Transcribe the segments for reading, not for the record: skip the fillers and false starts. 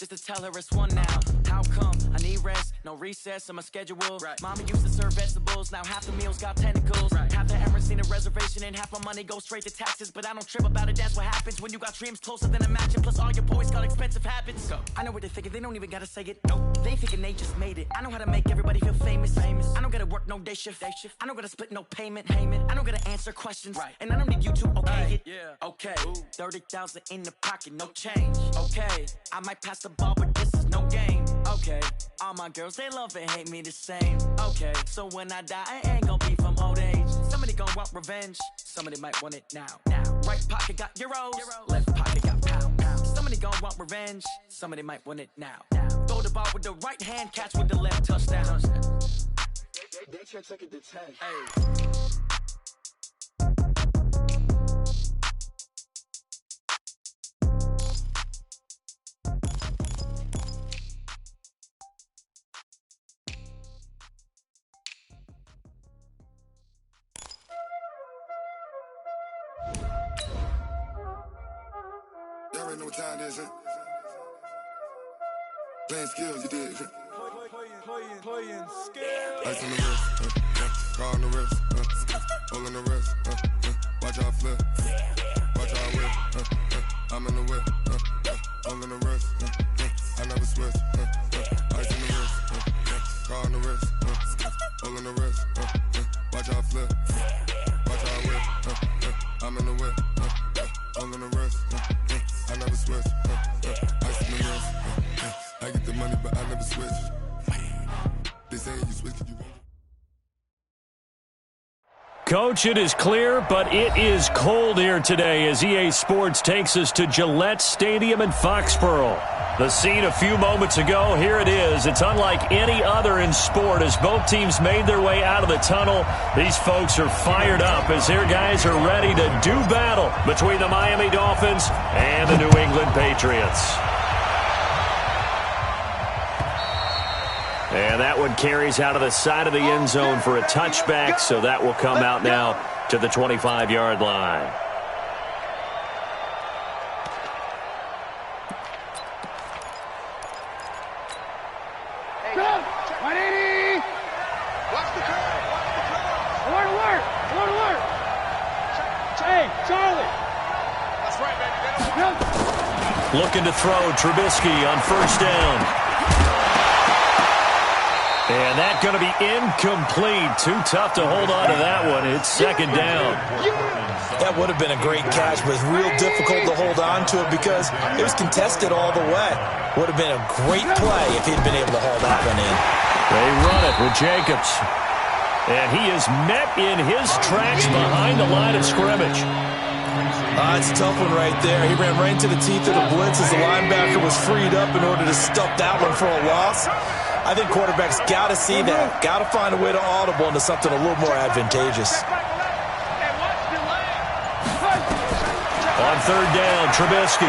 just to tell her it's one now. How come? I need rest, no recess in my schedule. Right. Mama used to serve vegetables, now half the meals got tentacles. Right. Half the Emirates need a reservation and half my money goes straight to taxes. But I don't trip about it, that's what happens when you got dreams closer than imagine. Plus all your boys got expensive habits. Go. I know what they're thinking, they don't even gotta say it. Nope. They thinking they just made it. I know how to make everybody feel famous. I don't gotta work no day shift. I don't gotta split no payment. I don't gotta answer questions. Right. And I don't need you to okay it. Yeah. Okay. 30,000 in the pocket, no change. Okay. I might pass the ball, but this is no game. Okay. All my girls, they love and hate me the same. Okay. So when I die, it ain't gonna be from old age. Somebody gonna want revenge. Somebody might want it now. Right pocket got euros. Left pocket got pounds. Somebody gonna want revenge. Somebody might want it now. Throw the ball with the right hand, catch with the left, touchdown. They check second to 10. Hey. Y'all already know what time it is, huh? Playing skills, you did. Playing skills. Ice on the wrist, car on the wrist, hole in the wrist, watch out flip, watch out whip, I'm in the whip, hole in the wrist, I never switch, ice on the wrist, car on the wrist, hole in the wrist, watch out flip, watch out whip, I'm in the whip, hole in the wrist, I never switch, ice on the wrist, I get the money but I never switch. They say you switch, you won't. Coach, it is clear, but it is cold here today as EA Sports takes us to Gillette Stadium in Foxborough. The scene a few moments ago, here it is. It's unlike any other in sport as both teams made their way out of the tunnel. These folks are fired up as their guys are ready to do battle between the Miami Dolphins and the New England Patriots. And that one carries out of the side of the end zone for a touchback, so that will come out now to the 25-yard line. Looking to throw, Trubisky on first down. And that's going to be incomplete. Too tough to hold on to that one. It's second down. That would have been a great catch, but it's real difficult to hold on to it because it was contested all the way. Would have been a great play if he'd been able to haul that one in. They run it with Jacobs. And he is met in his tracks behind the line of scrimmage. It's a tough one right there. He ran right into the teeth of the blitz as the linebacker was freed up in order to stuff that one for a loss. I think quarterbacks got to see that. Got to find a way to audible into something a little more advantageous. On third down, Trubisky.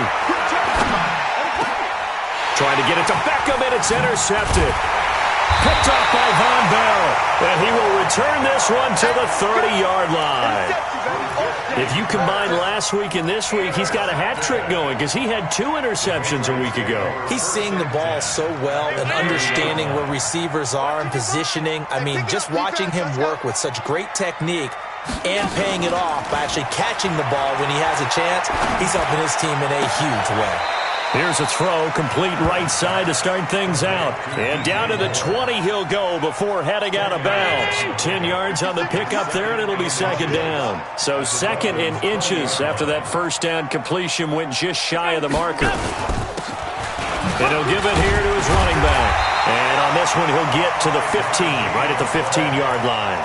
Trying to get it to Beckham, and it's intercepted. Picked off by Von Bell. And he will return this one to the 30-yard line. If you combine last week and this week, he's got a hat trick going because he had 2 interceptions a week ago. He's seeing the ball so well and understanding where receivers are and positioning. I mean, just watching him work with such great technique and paying it off by actually catching the ball when he has a chance, he's helping his team in a huge way. Here's a throw, complete right side to start things out. And down to the 20 he'll go before heading out of bounds. 10 yards on the pickup there, and it'll be second down. So second and inches after that first down completion went just shy of the marker. And he'll give it here to his running back. And on this one, he'll get to the 15, right at the 15-yard line.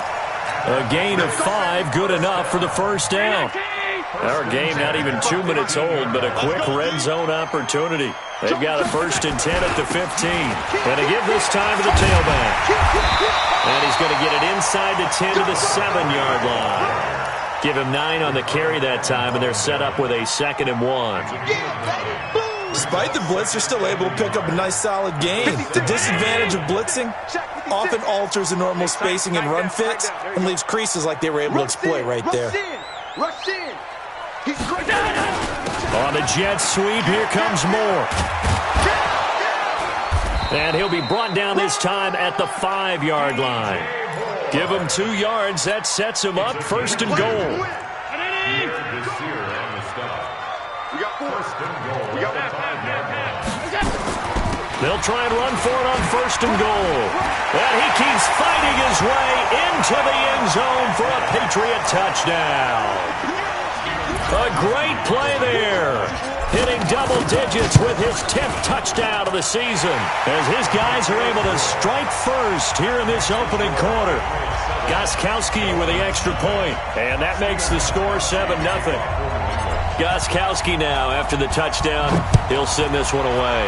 A gain of 5, good enough for the first down. Our game not even 2 minutes old, but a quick red zone opportunity. They've got a first and 10 at the 15. And to give this time to the tailback. And he's going to get it inside the 10 to the 7-yard line. Give him 9 on the carry that time, and they're set up with a 2nd and 1. Despite the blitz, they're still able to pick up a nice, solid gain. The disadvantage of blitzing often alters the normal spacing and run fits and leaves creases like they were able to exploit right there. Rush in. On the jet sweep, here comes Moore. And he'll be brought down this time at the 5-yard line. Give him 2 yards. That sets him up. First and goal. They'll try and run for it on first and goal. And he keeps fighting his way into the end zone for a Patriot touchdown. A great play there. Hitting double digits with his 10th touchdown of the season as his guys are able to strike first here in this opening quarter. Gostkowski with the extra point, and that makes the score 7-0. Gostkowski now, after the touchdown, he'll send this one away.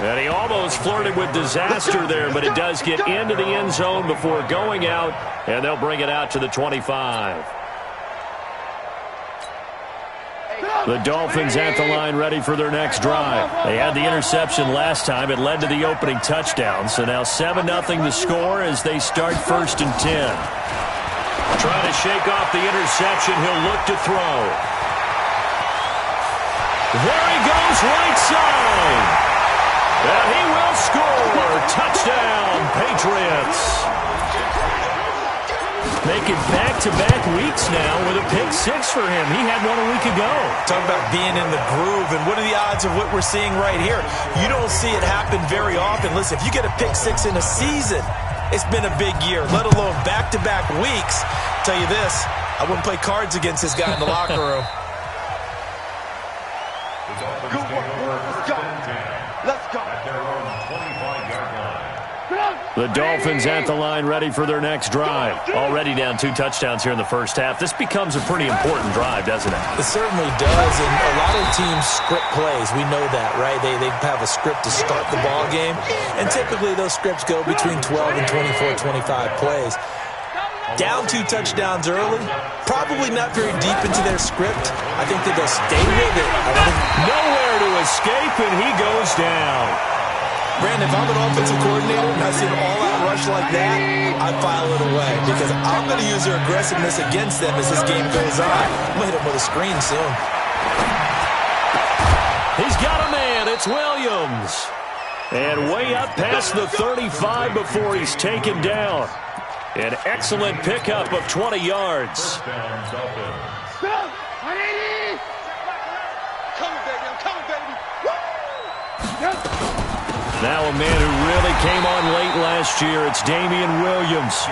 And he almost flirted with disaster there, but it does get into the end zone before going out, and they'll bring it out to the 25. The Dolphins at the line ready for their next drive. They had the interception last time. It led to the opening touchdown. So now 7-0 the score as they start first and 10. Trying to shake off the interception. He'll look to throw. There he goes, right side. And he will score. Touchdown, Patriots. Making back-to-back weeks now with a pick 6 for him. He had one a week ago. Talk about being in the groove, and what are the odds of what we're seeing right here? You don't see it happen very often. Listen, if you get a pick 6 in a season, it's been a big year, let alone back-to-back weeks. I'll tell you this, I wouldn't play cards against this guy in the locker room. Good work. Let's go. Let's go. The Dolphins at the line ready for their next drive. Already down 2 touchdowns here in the first half. This becomes a pretty important drive, doesn't it? It certainly does, and a lot of teams script plays. We know that, right? They have a script to start the ball game, and typically those scripts go between 12 and 24, 25 plays. Down 2 touchdowns early, probably not very deep into their script. I think that they'll stay with it. Nowhere to escape, and he goes down. Brandon, if I'm an offensive coordinator and I see an all-out rush like that, I file it away because I'm going to use their aggressiveness against them as this game goes on. I'm going to hit them with a screen soon. He's got a man. It's Williams. And way up past the 35 before he's taken down. An excellent pickup of 20 yards. Now a man who really came on late last year, it's Damian Williams.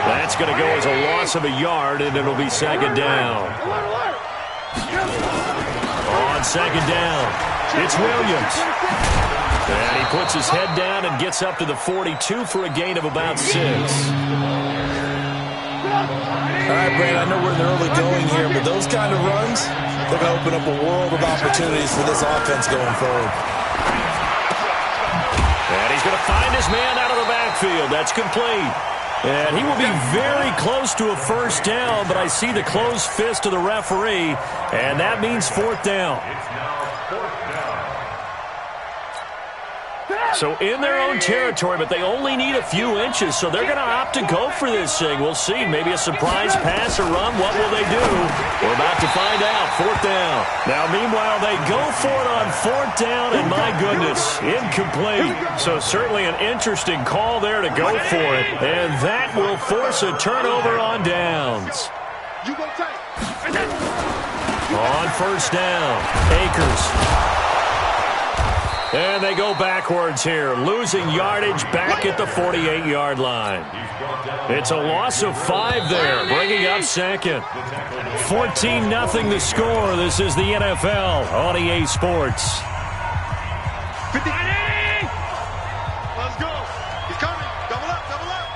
That's going to go as a loss of a yard, and it'll be second down. On second down, it's Williams. And he puts his head down and gets up to the 42 for a gain of about 6. All right, Brandon, I know we're in the early going here, but those kind of runs, they're going to open up a world of opportunities for this offense going forward. And he's going to find his man out of the backfield. That's complete. And he will be very close to a first down, but I see the closed fist of the referee, and that means 4th down. So in their own territory, but they only need a few inches, so they're going to opt to go for this thing. We'll see. Maybe a surprise pass or run. What will they do? We're about to find out. 4th down. Now, meanwhile, they go for it on 4th down, and my goodness, incomplete. So certainly an interesting call there to go for it, and that will force a turnover on downs. On first down, Akers. And they go backwards here, losing yardage back at the 48-yard line. It's a loss of 5 there, bringing up second. 14-0 the score. This is the NFL on EA Sports. Let's go. He's coming. Double up, double up.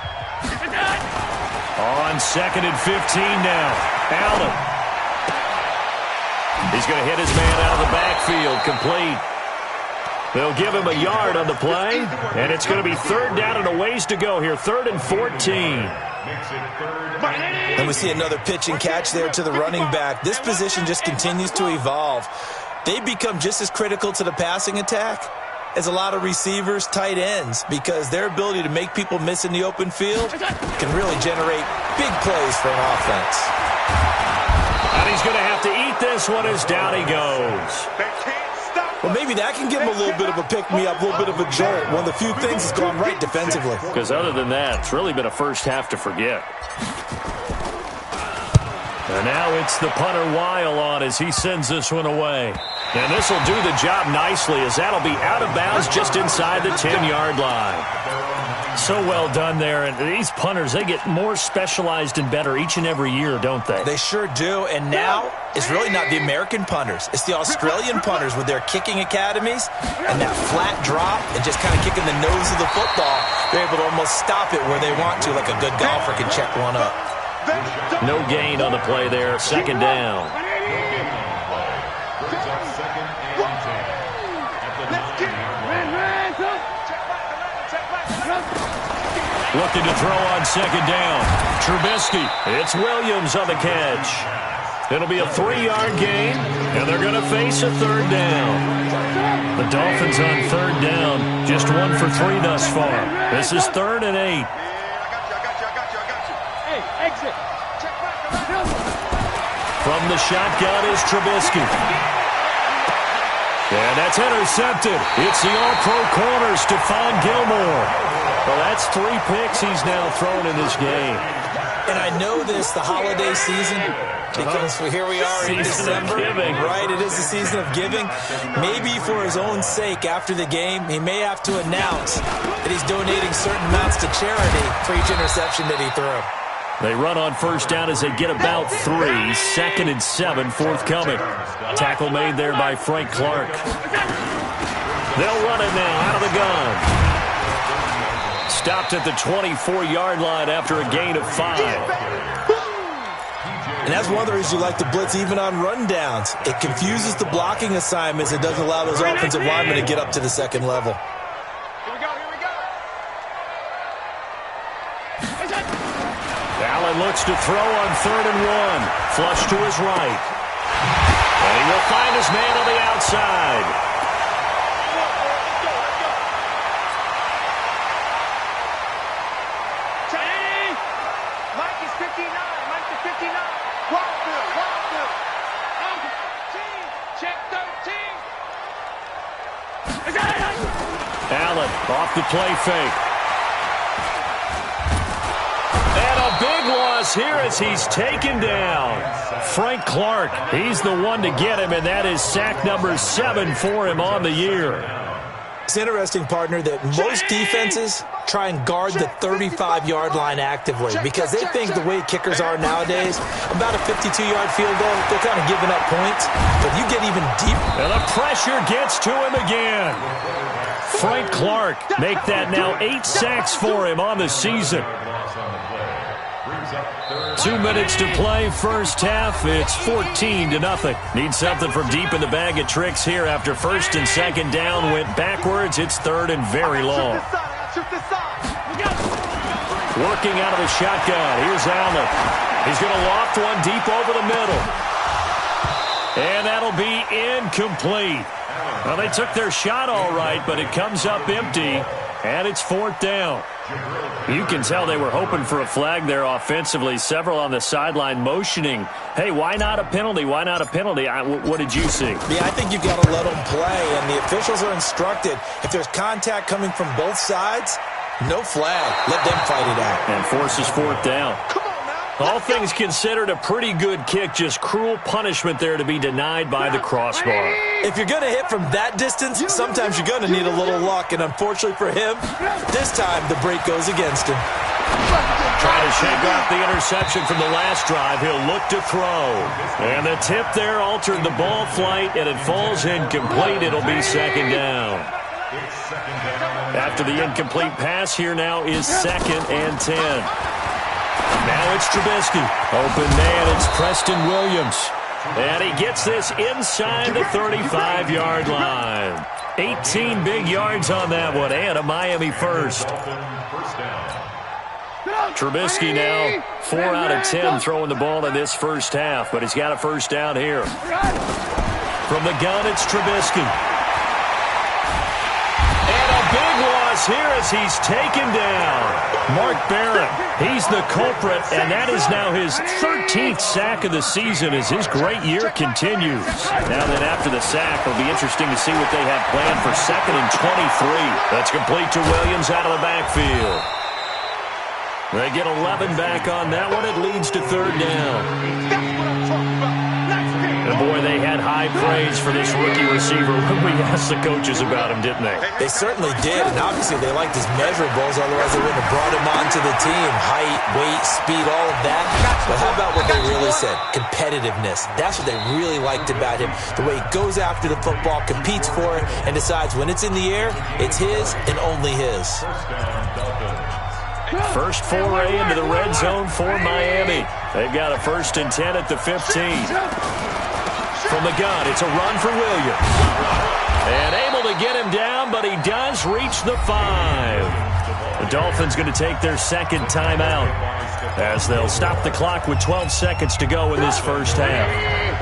On second and 15 now, Allen. He's going to hit his man out of the backfield, complete. They'll give him a yard on the play, and it's going to be 3rd down and a ways to go here, 3rd and 14. And we see another pitch and catch there to the running back. This position just continues to evolve. They become just as critical to the passing attack as a lot of receivers, tight ends, because their ability to make people miss in the open field can really generate big plays for an offense. And he's going to have to eat this one as down he goes. They can't Well, maybe that can give him a little bit of a pick-me-up, a little bit of a jolt. One of the few things that's gone right defensively. Because other than that, it's really been a first half to forget. And now it's the punter Weil on as he sends this one away. And this will do the job nicely as that'll be out of bounds just inside the 10-yard line. So well done there. And these punters, they get more specialized and better each and every year, don't they? They sure do. And now it's really not the American punters. It's the Australian punters with their kicking academies and that flat drop and just kind of kicking the nose of the football. They're able to almost stop it where they want to, like a good golfer can check one up. No gain on the play there. Second down. Looking to throw on second down. Trubisky. It's Williams on the catch. It'll be a 3-yard gain, and they're going to face a third down. The Dolphins on third down, just 1 for 3 thus far. This is 3rd and 8. From the shotgun is Trubisky. And that's intercepted. It's the all-pro corner, Stephon Gilmore. Well, that's 3 picks he's now thrown in this game. And I know this, the holiday season, because here we are in December. Right, it is the season of giving. Maybe for his own sake, after the game, he may have to announce that he's donating certain amounts to charity for each interception that he threw. They run on first down as they get about 3. 2nd and 7 forthcoming. Tackle made there by Frank Clark. They'll run it now out of the gun. Stopped at the 24-yard line after a gain of 5. And that's one of the reasons you like to blitz even on rundowns. It confuses the blocking assignments. It doesn't allow those offensive linemen to get up to the second level. Allen looks to throw on 3rd and 1. Flush to his right. And he will find his man on the outside. Allen off the play fake. And a big loss here as he's taken down. Frank Clark, he's the one to get him, and that is sack number 7 for him on the year. It's interesting, partner, that most defenses try and guard the 35-yard line actively because they think the way kickers are nowadays, about a 52-yard field goal, they're kind of giving up points. But you get even deeper. And the pressure gets to him again. Frank Clark make that now 8 sacks for him on the season. 2 minutes to play, first half. It's 14-0. Need something from deep in the bag of tricks here after 1st and 2nd down went backwards. It's 3rd and very long. Working out of the shotgun. Here's Allen. He's going to loft one deep over the middle. And that'll be incomplete. Well, they took their shot all right, but it comes up empty, and it's 4th down. You can tell they were hoping for a flag there offensively. Several on the sideline motioning, hey, why not a penalty? Why not a penalty? What did you see? Yeah, I think you've got to let them play, and the officials are instructed, if there's contact coming from both sides, no flag. Let them fight it out. And forces 4th down. All things considered, a pretty good kick. Just cruel punishment there to be denied by the crossbar. If you're going to hit from that distance, sometimes you're going to need a little luck. And unfortunately for him, this time the break goes against him. Trying to shake off the interception from the last drive. He'll look to throw. And the tip there altered the ball flight, and it falls incomplete. It'll be 2nd down. After the incomplete pass, here now is 2nd and 10. Now it's Trubisky. Open man, it's Preston Williams. And he gets this inside the 35-yard line. 18 big yards on that one, and a Miami first. Trubisky now 4 out of 10 throwing the ball in this first half, but he's got a first down here. From the gun, it's Trubisky. And a big loss loss here as he's taken down. Mark Barron, he's the culprit, and that is now his 13th sack of the season as his great year continues. Now then, after the sack, it'll be interesting to see what they have planned for 2nd and 23. That's complete to Williams out of the backfield. They get 11 back on that one. It leads to 3rd down. And boy, they had high praise for this rookie receiver when we asked the coaches about him, didn't they? They certainly did, and obviously they liked his measurables, otherwise they wouldn't have brought him onto the team. Height, weight, speed, all of that. But how about what they really said? Competitiveness. That's what they really liked about him. The way he goes after the football, competes for it, and decides when it's in the air, it's his and only his. First foray into the red zone for Miami. They've got a 1st and 10 at the 15. From the gun, it's a run for Williams. And able to get him down, but he does reach the 5. The Dolphins going to take their 2nd timeout as they'll stop the clock with 12 seconds to go in this first half.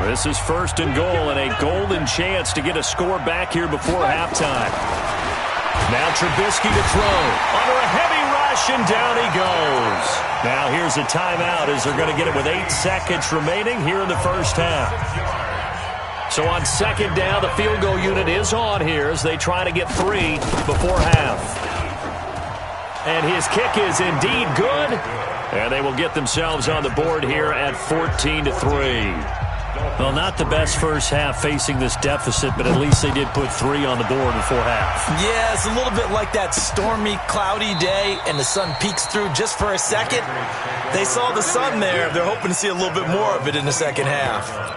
This is 1st and goal and a golden chance to get a score back here before halftime. Now Trubisky to throw. Under a heavy rush, and down he goes. Now here's a timeout as they're going to get it with 8 seconds remaining here in the first half. So on 2nd down, the field goal unit is on here as they try to get 3 before half. And his kick is indeed good. And they will get themselves on the board here at 14-3. Well, not the best first half facing this deficit, but at least they did put 3 on the board before half. Yeah, it's a little bit like that stormy, cloudy day, and the sun peeks through just for a second. They saw the sun there. They're hoping to see a little bit more of it in the second half.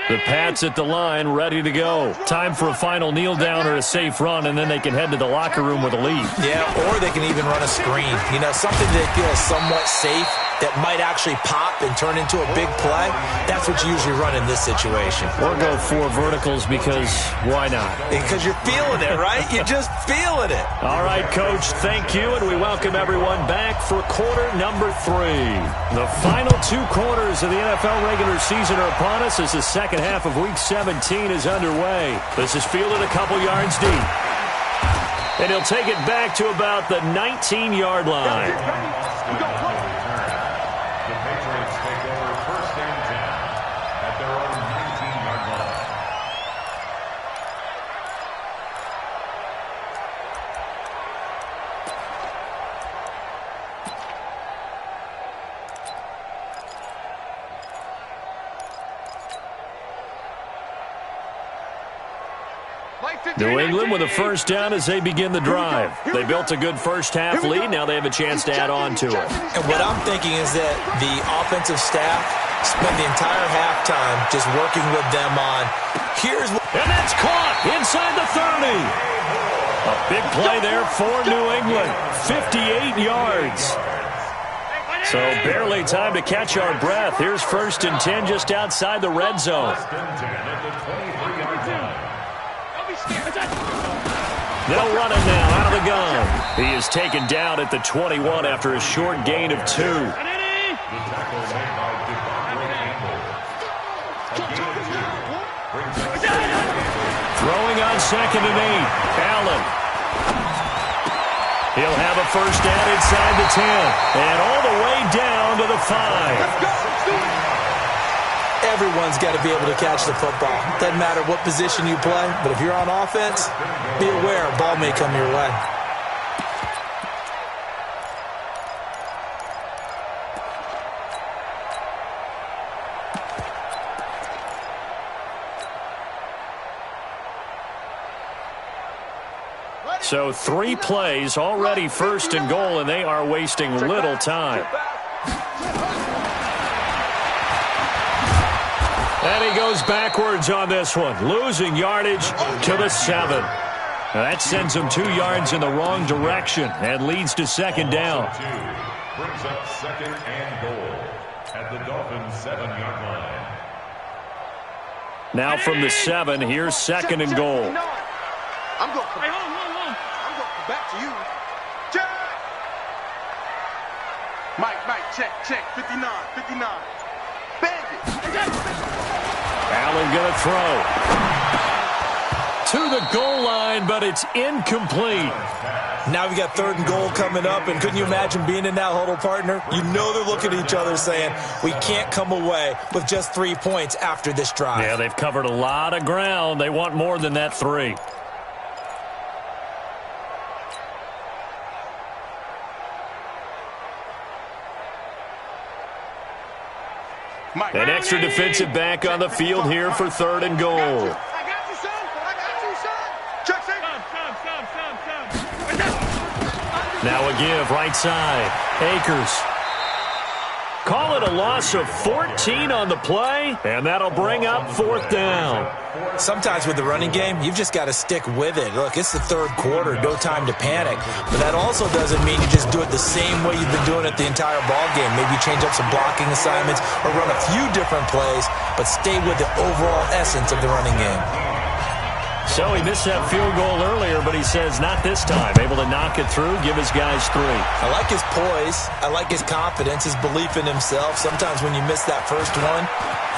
The Pats at the line, ready to go. Time for a final kneel down or a safe run, and then they can head to the locker room with a lead. Yeah, or they can even run a screen. You know, something that feels somewhat safe that might actually pop and turn into a big play. That's what you usually run in this situation. Or go 4 verticals because why not? Because you're feeling it, right? You're just feeling it. All right, Coach, thank you, and we welcome everyone back for quarter number 3. The final 2 quarters of the NFL regular season are upon us as the second half of Week 17 is underway. This is fielded a couple yards deep. And he'll take it back to about the 19-yard line. The Patriots take over 1st and 10 at their own 19-yard line. New England with a 1st down as they begin the drive. They built a good first half lead. Now they have a chance to add on to it. And what I'm thinking is that the offensive staff spent the entire halftime just working with them on and that's caught inside the 30. A big play there for New England. 58 yards. So barely time to catch our breath. Here's 1st and 10 just outside the red zone. They'll run it now out of the gun. He is taken down at the 21 after a short gain of 2. Throwing on 2nd and 8. Allen. He'll have a 1st down inside the 10. And all the way down to the 5. Everyone's got to be able to catch the football. Doesn't matter what position you play, but if you're on offense, be aware a ball may come your way. So 3 plays, already 1st and goal, and they are wasting little time. And he goes backwards on this one, losing yardage to the 7. Now that sends him 2 yards in the wrong direction and leads to 2nd down. Brings up 2nd and goal at the Dolphins' 7-yard line. Now from the 7, here's 2nd and goal. I'm going back to you. Check. Mike, check. 59. Bandit. Allen going to throw. To the goal line, but it's incomplete. Now we got 3rd and goal coming up, and couldn't you imagine being in that huddle, partner? You know they're looking at each other saying, we can't come away with just 3 points after this drive. Yeah, they've covered a lot of ground. They want more than that 3. An extra defensive back on the field here for 3rd and goal. I got you, son. I got you, son. Check, say. Now a give, right side. Akers. Call it a loss of 14 on the play, and that'll bring up 4th down. Sometimes with the running game, you've just got to stick with it. Look, it's the 3rd quarter, no time to panic. But that also doesn't mean you just do it the same way you've been doing it the entire ball game. Maybe change up some blocking assignments or run a few different plays, but stay with the overall essence of the running game. So he missed that field goal earlier, but he says not this time. Able to knock it through, give his guys 3. I like his poise. I like his confidence, his belief in himself. Sometimes when you miss that first one,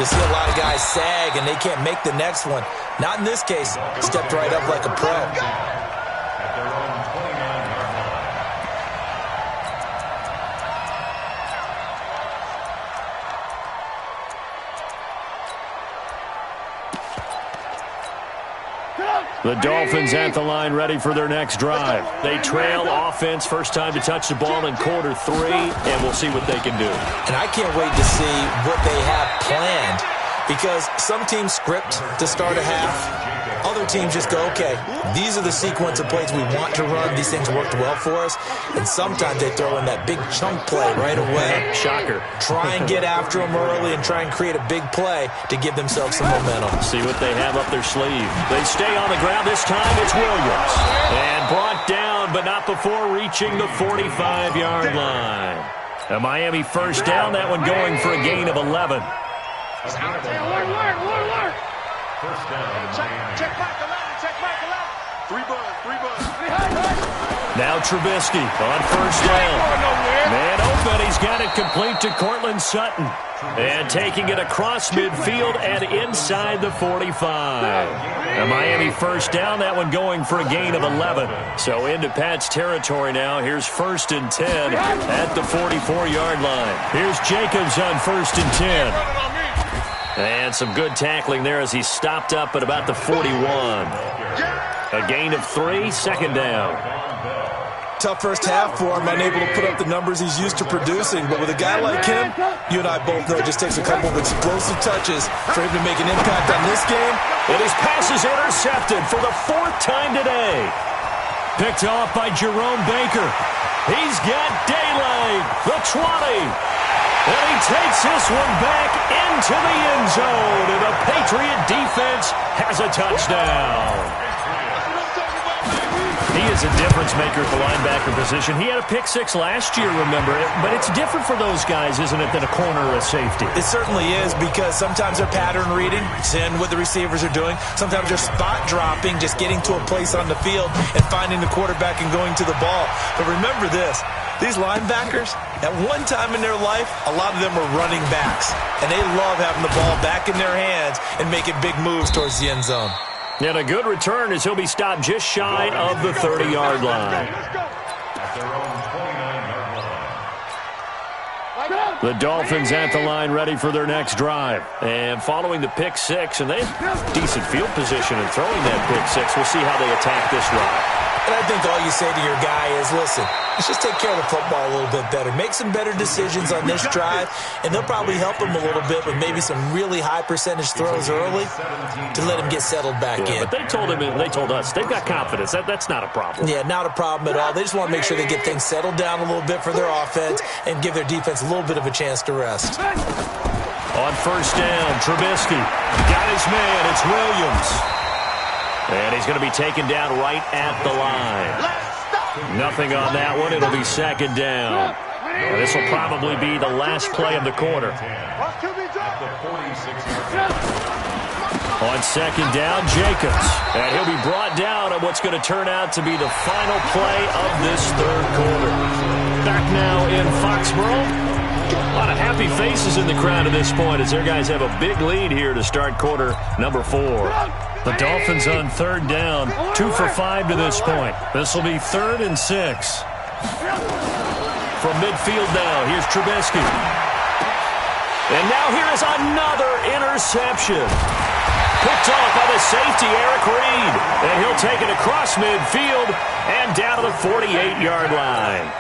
you'll see a lot of guys sag and they can't make the next one. Not in this case. Stepped right up like a pro. The Dolphins at the line ready for their next drive. They trail offense, first time to touch the ball in quarter 3, and we'll see what they can do. And I can't wait to see what they have planned, because some teams script to start a half. Other teams just go, okay, these are the sequence of plays we want to run. These things worked well for us. And sometimes they throw in that big chunk play right away. Shocker. Try and get after them early and try and create a big play to give themselves some momentum. See what they have up their sleeve. They stay on the ground. This time it's Williams. And brought down, but not before reaching the 45-yard line. A Miami first down, that one going for a gain of 11. First down, Check back the line. Check back the line. 3 buns. Now Trubisky on first down. Man open, he's got it complete to Cortland Sutton. And taking it across midfield and inside the 45. A Miami first down, that one going for a gain of 11. So into Pat's territory now. Here's 1st and 10 at the 44-yard line. Here's Jacobs on 1st and 10. And some good tackling there as he stopped up at about the 41. A gain of 3, 2nd down. Tough first half for him, unable to put up the numbers he's used to producing. But with a guy like him, you and I both know it just takes a couple of explosive touches for him to make an impact on this game. And his pass is intercepted for the 4th time today. Picked off by Jerome Baker. He's got daylight. The 20. And he takes this one back into the end zone. And the Patriot defense has a touchdown. He is a difference maker at the linebacker position. He had a pick 6 last year, remember it. But it's different for those guys, isn't it, than a corner or a safety? It certainly is, because sometimes they're pattern reading, seeing what the receivers are doing. Sometimes they're spot dropping, just getting to a place on the field and finding the quarterback and going to the ball. But remember this. These linebackers, at one time in their life, a lot of them are running backs. And they love having the ball back in their hands and making big moves towards the end zone. And a good return as he'll be stopped just shy of the 30-yard line. The Dolphins at the line ready for their next drive. And following the pick 6, and they have decent field position in throwing that pick 6. We'll see how they attack this drive. And I think all you say to your guy is, listen, let's just take care of the football a little bit better. Make some better decisions on this drive, and they'll probably help him a little bit with maybe some really high percentage throws early to let him get settled back in. But they told him, and they told us, they've got confidence. That's not a problem. Yeah, not a problem at all. They just want to make sure they get things settled down a little bit for their offense and give their defense a little bit of a chance to rest. On first down, Trubisky got his man. It's Williams. And he's going to be taken down right at the line. Nothing on that one. It'll be 2nd down. And this will probably be the last play of the quarter. On 2nd down, Jacobs. And he'll be brought down at what's going to turn out to be the final play of this 3rd quarter. Back now in Foxborough. A lot of happy faces in the crowd at this point as their guys have a big lead here to start quarter number 4. The Dolphins on third down, 2 for 5 to this point. This will be 3rd and 6. From midfield now, here's Trubisky. And now here is another interception. Picked off by the safety, Eric Reed. And he'll take it across midfield and down to the 48-yard line.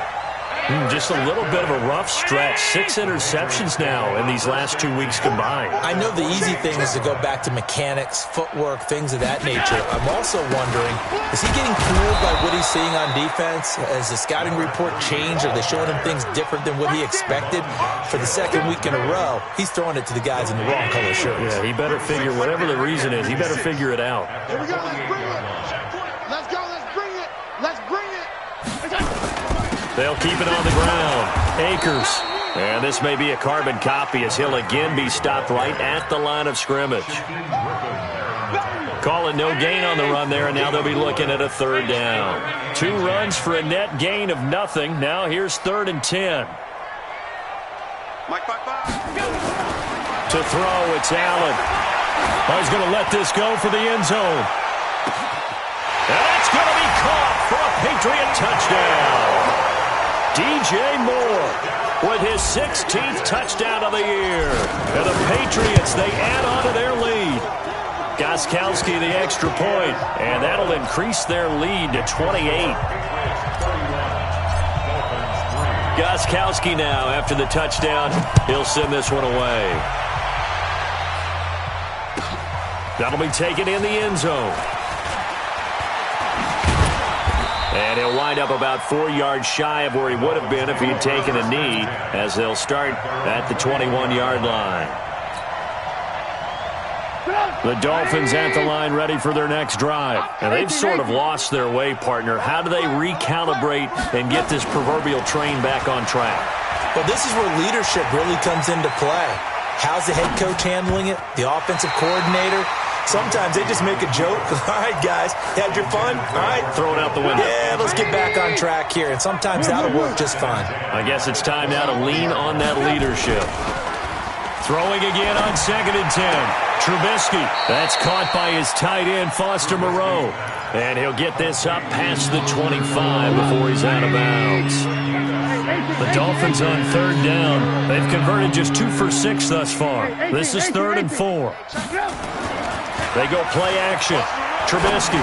Just a little bit of a rough stretch. 6 interceptions now in these last 2 weeks combined. I know the easy thing is to go back to mechanics, footwork, things of that nature. I'm also wondering, is he getting fooled by what he's seeing on defense? Has the scouting report changed? Are they showing him things different than what he expected? For the second week in a row, he's throwing it to the guys in the wrong color shirts. Yeah, he better figure, whatever the reason is, he better figure it out. Here we go. Let's bring it. Let's go. Let's bring it. Let's bring it. They'll keep it on the ground. Akers. And this may be a carbon copy as he'll again be stopped right at the line of scrimmage. Calling no gain on the run there, and now they'll be looking at a 3rd down. 2 runs for a net gain of nothing. Now here's 3rd and 10. To throw, it's Allen. Oh, he's going to let this go for the end zone. And that's going to be caught for a Patriot touchdown. DJ Moore with his 16th touchdown of the year. And the Patriots, they add on to their lead. Gostkowski the extra point, and that'll increase their lead to 28. Gostkowski now, after the touchdown, he'll send this one away. That'll be taken in the end zone. And he'll wind up about 4 yards shy of where he would have been if he had taken a knee, as they'll start at the 21-yard line. The Dolphins at the line ready for their next drive. And they've sort of lost their way, partner. How do they recalibrate and get this proverbial train back on track? Well, this is where leadership really comes into play. How's the head coach handling it? The offensive coordinator? Sometimes they just make a joke. All right, guys, had your fun? All right. Throw it out the window. Yeah, let's get back on track here. And sometimes that'll work just fine. I guess it's time now to lean on that leadership. Throwing again on 2nd and 10. Trubisky. That's caught by his tight end, Foster Moreau. And he'll get this up past the 25 before he's out of bounds. The Dolphins on 3rd down. They've converted just 2 for 6 thus far. This is 3rd and 4. They go play action. Trubisky.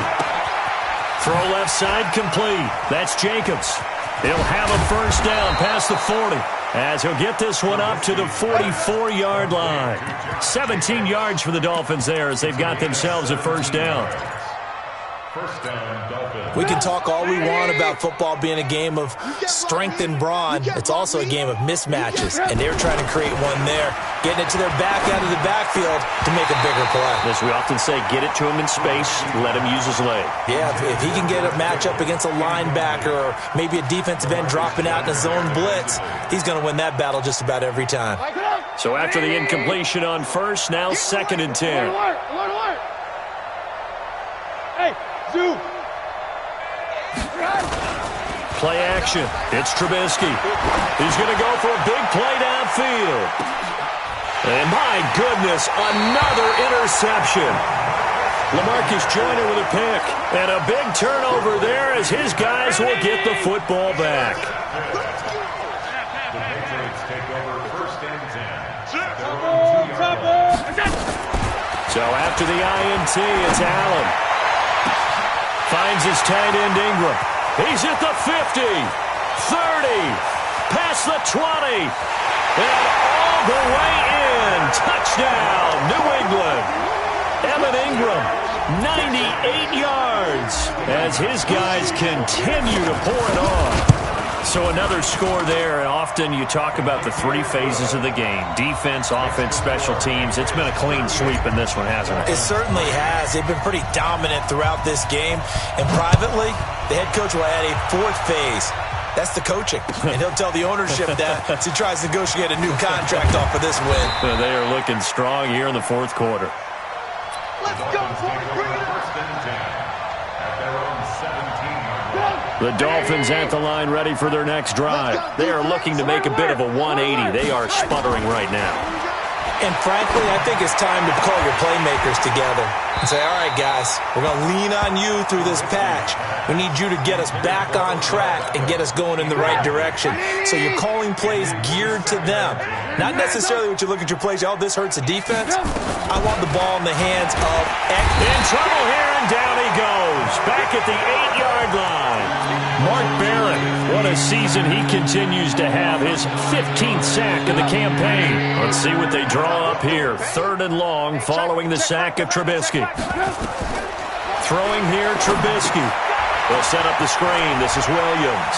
Throw left side complete. That's Jacobs. He'll have a first down past the 40 as he'll get this one up to the 44-yard line. 17 yards for the Dolphins there as they've got themselves a first down. First down, Dolphins. We can talk all we want about football being a game of strength and brawn. It's also a game of mismatches, and they're trying to create one there, getting it to their back out of the backfield to make a bigger play. As we often say, get it to him in space, let him use his leg. Yeah, if he can get a matchup against a linebacker or maybe a defensive end dropping out in a zone blitz, he's going to win that battle just about every time. So after the incompletion on first, now 2nd and 10. Hey, Zoo. Play action. It's Trubisky. He's going to go for a big play downfield. And my goodness, another interception. LaMarcus Joyner with a pick. And a big turnover there as his guys will get the football back. The Patriots take over 1st and 10. So after the INT, it's Allen. Finds his tight end Ingram. He's at the 50, 30, past the 20, and all the way in. Touchdown, New England. Evan Ingram, 98 yards, as his guys continue to pour it on. So another score there, and often you talk about the 3 phases of the game. Defense, offense, special teams. It's been a clean sweep in this one, hasn't it? It certainly has. They've been pretty dominant throughout this game. And privately, the head coach will add a 4th phase. That's the coaching. And he'll tell the ownership that as he tries to negotiate a new contract off of this win. They are looking strong here in the 4th quarter. Let's go, boys. Bring it up. 1st and 10 at their own 17-yard line. The Dolphins at the line ready for their next drive. They are looking to make a bit of a 180. They are sputtering right now. And frankly, I think it's time to call your playmakers together and say, all right, guys, we're going to lean on you through this patch. We need you to get us back on track and get us going in the right direction. So you're calling plays geared to them. Not necessarily what you look at your plays, oh, this hurts the defense. I want the ball in the hands of In trouble here, and down he goes. Back at the 8-yard line. Mark Barron, what a season he continues to have. His 15th sack of the campaign. Let's see what they draw up here. 3rd and long following the sack of Trubisky. Throwing here, Trubisky. They'll set up the screen. This is Williams.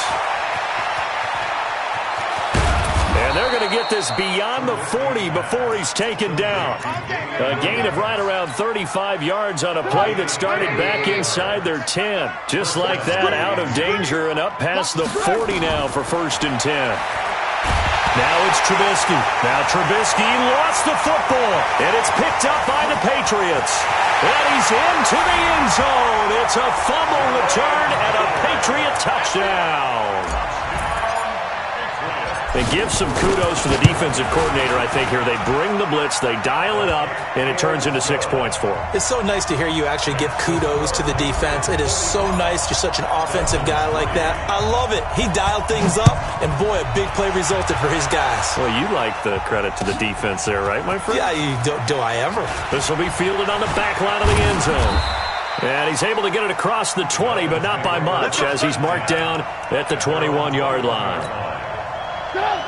And they're going to get this beyond the 40 before he's taken down. A gain of right around 35 yards on a play that started back inside their 10. Just like that, out of danger and up past the 40 now for 1st and 10. Now it's Trubisky. Now Trubisky lost the football, and it's picked up by the Patriots. And he's into the end zone. It's a fumble return and a Patriot touchdown. And give some kudos to the defensive coordinator, I think, here. They bring the blitz, they dial it up, and it turns into 6 points for them. It's so nice to hear you actually give kudos to the defense. It is so nice. You're such an offensive guy like that. I love it. He dialed things up, and boy, a big play resulted for his guys. Well, you like the credit to the defense there, right, my friend? Yeah, do I ever? This will be fielded on the back line of the end zone. And he's able to get it across the 20, but not by much, as he's marked down at the 21-yard line.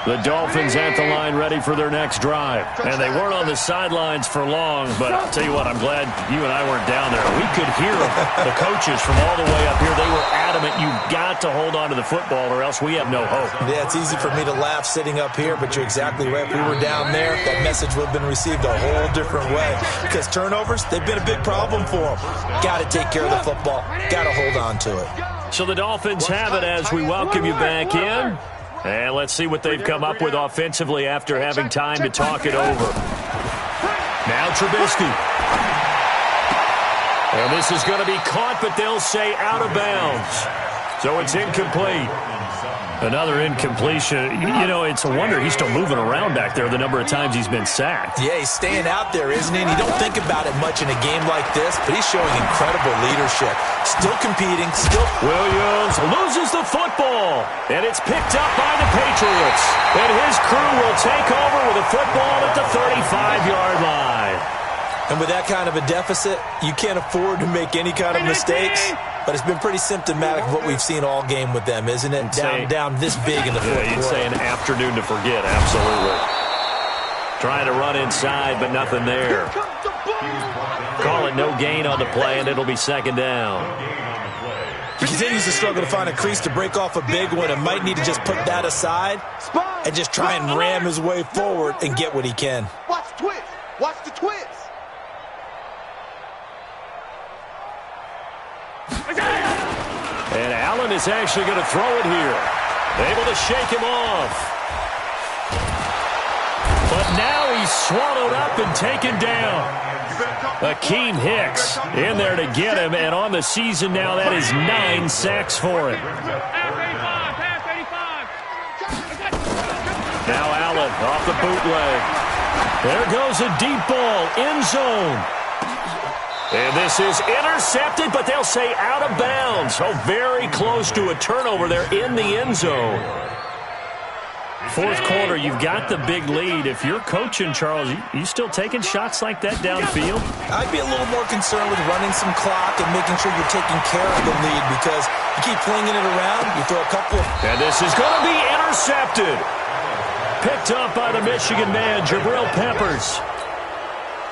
The Dolphins at the line ready for their next drive. And they weren't on the sidelines for long, but I'll tell you what, I'm glad you and I weren't down there. We could hear the coaches from all the way up here. They were adamant, you've got to hold on to the football or else we have no hope. Yeah, it's easy for me to laugh sitting up here, but you're exactly right. If we were down there, that message would have been received a whole different way. Because turnovers, they've been a big problem for them. Got to take care of the football. Got to hold on to it. So the Dolphins have it as we welcome you back in. And let's see what they've come up with offensively after having time to talk it over. Now Trubisky. And this is going to be caught, but they'll say out of bounds. So it's incomplete. Another incompletion. You know, it's a wonder he's still moving around back there the number of times he's been sacked. Yeah, he's staying out there, isn't he? And you don't think about it much in a game like this, but he's showing incredible leadership. Still competing, still... Williams loses the football, and it's picked up by the Patriots. And his crew will take over with a football at the 35-yard line. And with that kind of a deficit, you can't afford to make any kind of mistakes. But it's been pretty symptomatic of what we've seen all game with them, isn't it? Down this big in the fourth quarter. You'd say an afternoon to forget, absolutely. Trying to run inside, but nothing there. Call it no gain on the play, and it'll be 2nd down. He continues to struggle to find a crease to break off a big one and might need to just put that aside and just try and ram his way forward and get what he can. Watch the twist. Watch the twist. And Allen is actually going to throw it here. Able to shake him off. But now he's swallowed up and taken down. Akeem Hicks in there to get him, and on the season now, that is 9 sacks for him. Now Allen off the bootleg. There goes a deep ball, end zone. And this is intercepted, but they'll say out of bounds. So very close to a turnover there in the end zone. Fourth quarter, you've got the big lead. If you're coaching, Charles, you still taking shots like that downfield? I'd be a little more concerned with running some clock and making sure you're taking care of the lead because you keep flinging it around, you throw a couple of... And this is going to be intercepted. Picked up by the Michigan man, Jabril Peppers.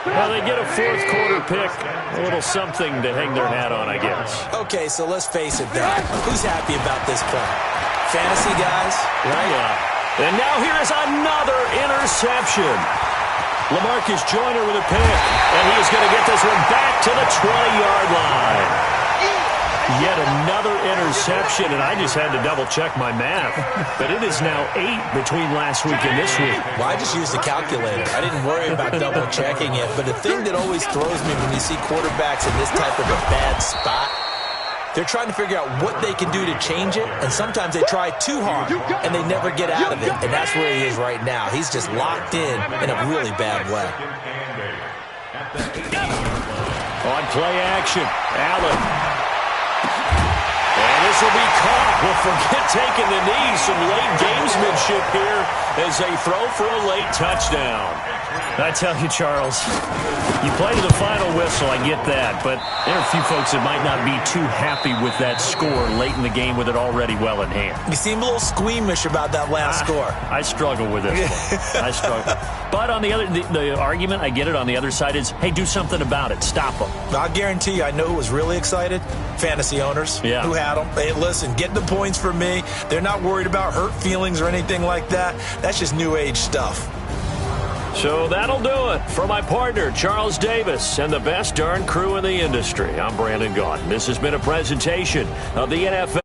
Well, they get a fourth quarter pick. A little something to hang their hat on, I guess. Okay, so let's face it, then. Who's happy about this play? Fantasy guys, right? Yeah. And now here is another interception. LaMarcus Joyner with a pick. And he is going to get this one back to the 20-yard line. Yet another interception, and I just had to double-check my math. But it is now 8 between last week and this week. Well, I just used a calculator. I didn't worry about double-checking it. But the thing that always throws me when you see quarterbacks in this type of a bad spot They're trying to figure out what they can do to change it, and sometimes they try too hard, and they never get out of it, and that's where he is right now. He's just locked in a really bad way. On play action, Allen. And this will be caught. Well, forget taking the knee. Some late gamesmanship here as they throw for a late touchdown. I tell you, Charles, you play to the final whistle, I get that, but there are a few folks that might not be too happy with that score late in the game with it already well in hand. You seem a little squeamish about that last score. I struggle with this one. I struggle. But on the other, the argument, I get it, on the other side is, hey, do something about it. Stop them. I'll guarantee you, I know who was really excited. Fantasy owners who had them. Hey, listen, get the points for me. They're not worried about hurt feelings or anything like that. That's just new age stuff. So that'll do it for my partner, Charles Davis, and the best darn crew in the industry. I'm Brandon Gaudin. This has been a presentation of the NFL.